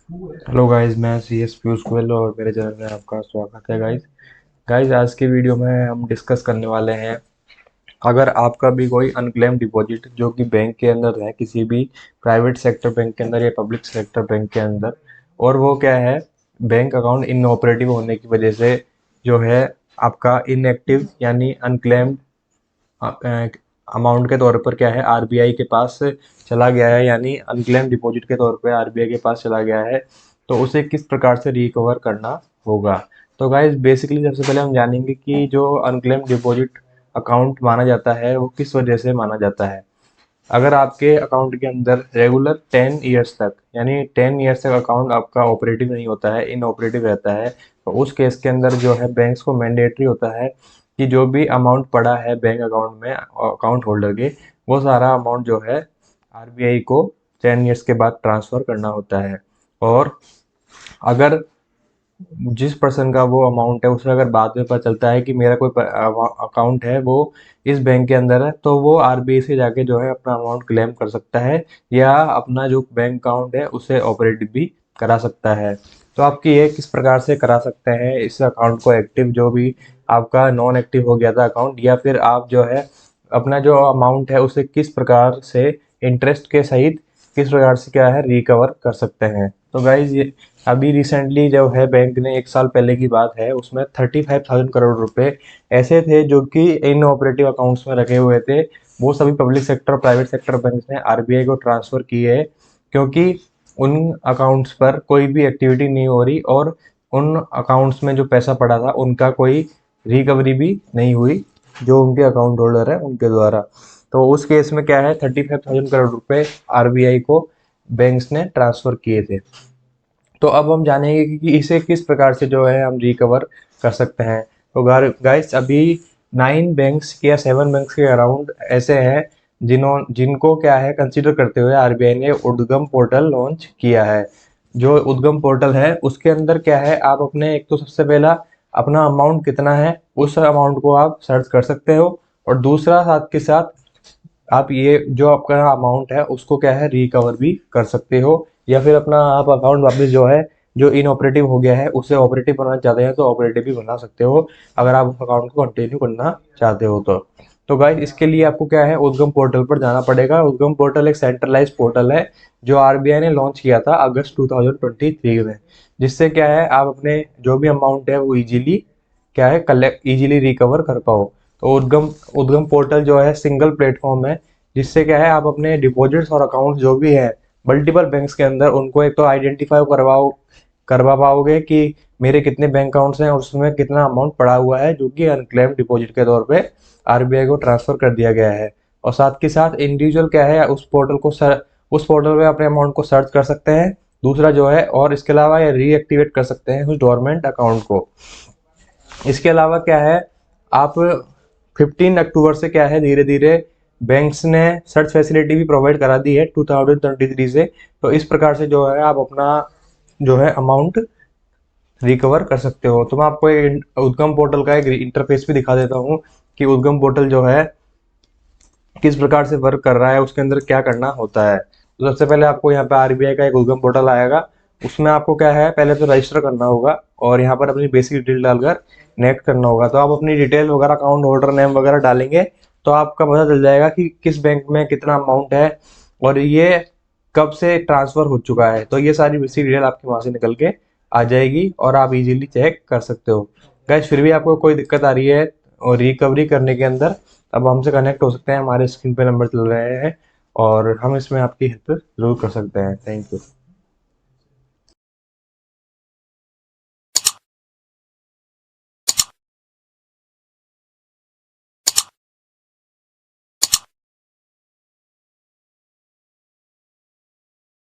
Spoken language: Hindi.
हेलो गाइस, मैं सी एस पीयूष गोयल और मेरे चैनल में आपका स्वागत है। गाइस गाइस आज के वीडियो में हम डिस्कस करने वाले हैं, अगर आपका भी कोई अनक्लेम डिपॉजिट जो कि बैंक के अंदर है, किसी भी प्राइवेट सेक्टर बैंक के अंदर या पब्लिक सेक्टर बैंक के अंदर, और वो क्या है, बैंक अकाउंट इनऑपरेटिव होने की वजह से जो है आपका इनएक्टिव यानी अनक्लेम्ड अमाउंट के तौर पर क्या है आरबीआई के पास चला गया है, यानी अनक्लेम डिपॉजिट के तौर पे आरबीआई के पास चला गया है, तो उसे किस प्रकार से रिकवर करना होगा। तो गाइस बेसिकली सबसे पहले हम जानेंगे कि जो अनक्लेम डिपॉजिट अकाउंट माना जाता है वो किस वजह से माना जाता है। अगर आपके अकाउंट के अंदर रेगुलर 10 ईयर्स तक, यानी 10 ईयर्स तक अकाउंट आपका ऑपरेटिव नहीं होता है, इनऑपरेटिव रहता है, तो उस केस के अंदर जो है बैंक्स को मैंडेटरी होता है कि जो भी अमाउंट पड़ा है बैंक अकाउंट में अकाउंट होल्डर के, वो सारा अमाउंट जो है आरबीआई को 10 ईयर्स के बाद ट्रांसफ़र करना होता है। और अगर जिस पर्सन का वो अमाउंट है उसे अगर बाद में पता चलता है कि मेरा कोई अकाउंट है वो इस बैंक के अंदर है, तो वो आरबीआई से जाके जो है अपना अमाउंट क्लेम कर सकता है या अपना जो बैंक अकाउंट है उसे ऑपरेटिव भी करा सकता है। तो आपकी ये किस प्रकार से करा सकते हैं इस अकाउंट को एक्टिव, जो भी आपका नॉन एक्टिव हो गया था अकाउंट, या फिर आप जो है अपना जो अमाउंट है उसे किस प्रकार से इंटरेस्ट के सहित किस प्रकार से क्या है रिकवर कर सकते हैं। तो गाइज ये अभी रिसेंटली जो है बैंक ने 1 साल पहले की बात है, उसमें 35,000 करोड़ रुपए ऐसे थे जो कि इन ऑपरेटिव अकाउंट्स में रखे हुए थे। वो सभी public sector private sector bank ने आरबीआई को ट्रांसफ़र किए हैं, क्योंकि उन अकाउंट्स पर कोई भी एक्टिविटी नहीं हो रही और उन अकाउंट्स में जो पैसा पड़ा था उनका कोई रिकवरी भी नहीं हुई जो उनके अकाउंट होल्डर है उनके द्वारा। तो उस केस में क्या है 35,000 करोड़ रुपए आरबीआई को बैंक्स ने ट्रांसफ़र किए थे। तो अब हम जानेंगे कि इसे किस प्रकार से जो है हम रिकवर कर सकते हैं। तो गाइस अभी 9 बैंक्स या 7 बैंक्स के अराउंड ऐसे हैं जिनको क्या है कंसीडर करते हुए आरबीआई ने उद्गम पोर्टल लॉन्च किया है। जो उद्गम पोर्टल है उसके अंदर क्या है, आप अपने एक तो सबसे पहला अपना अमाउंट कितना है उस अमाउंट को आप सर्च कर सकते हो, और दूसरा साथ के साथ आप ये जो आपका अमाउंट है उसको क्या है रिकवर भी कर सकते हो, या फिर अपना आप अकाउंट वापस जो है जो इनऑपरेटिव हो गया है उसे ऑपरेटिव बनाना चाहते हैं तो ऑपरेटिव भी बना सकते हो, अगर आप उस अकाउंट को कंटिन्यू करना चाहते हो तो गाइस इसके लिए आपको क्या है उद्गम पोर्टल पर जाना पड़ेगा। उद्गम पोर्टल एक सेंट्रलाइज पोर्टल है जो आरबीआई ने लॉन्च किया था अगस्त 2023 में, जिससे क्या है आप अपने जो भी अमाउंट है वो इजीली क्या है कलेक्ट इजीली रिकवर कर पाओ। तो उद्गम उद्गम पोर्टल जो है सिंगल प्लेटफॉर्म है, जिससे क्या है आप अपने डिपॉजिट्स और अकाउंट्स जो भी है मल्टीपल बैंक्स के अंदर उनको एक तो आइडेंटिफाई करवा पाओगे कि मेरे कितने बैंक अकाउंट्स हैं और उसमें कितना अमाउंट पड़ा हुआ है जो कि अनक्लेम डिपॉजिट के तौर पे आरबीआई को ट्रांसफर कर दिया गया है। और साथ के साथ इंडिविजुअल क्या है उस पोर्टल पे अपने अमाउंट को सर्च कर सकते हैं। दूसरा जो है, और इसके अलावा ये रीएक्टिवेट कर सकते हैं उस डोरमेंट अकाउंट को। इसके अलावा क्या है, आप 15 अक्टूबर से क्या है धीरे धीरे बैंक्स ने सर्च फैसिलिटी भी प्रोवाइड करा दी है 2023 से। तो इस प्रकार से जो है आप अपना जो है अमाउंट रिकवर कर सकते हो। तो मैं आपको एक उद्गम पोर्टल का एक इंटरफेस भी दिखा देता हूँ कि उद्गम पोर्टल जो है किस प्रकार से वर्क कर रहा है, उसके अंदर क्या करना होता है। तो सबसे पहले आपको यहाँ पे आरबीआई का एक उद्गम पोर्टल आएगा, उसमें आपको क्या है पहले तो रजिस्टर करना होगा और यहाँ पर अपनी बेसिक डिटेल डालकर नेक्स्ट करना होगा। तो आप अपनी डिटेल वगैरह अकाउंट होल्डर नेम वगैरह डालेंगे तो आपका पता चल जाएगा कि किस बैंक में कितना अमाउंट है और ये कब से ट्रांसफर हो चुका है। तो ये सारी बेसिक डिटेल आपके वहां से निकल के आ जाएगी और आप इजीली चेक कर सकते हो। गैस फिर भी आपको कोई दिक्कत आ रही है और रिकवरी करने के अंदर, अब हमसे कनेक्ट हो सकते हैं, हमारे स्क्रीन पे नंबर चल रहे हैं और हम इसमें आपकी हेल्प जरूर कर सकते हैं। Thank you.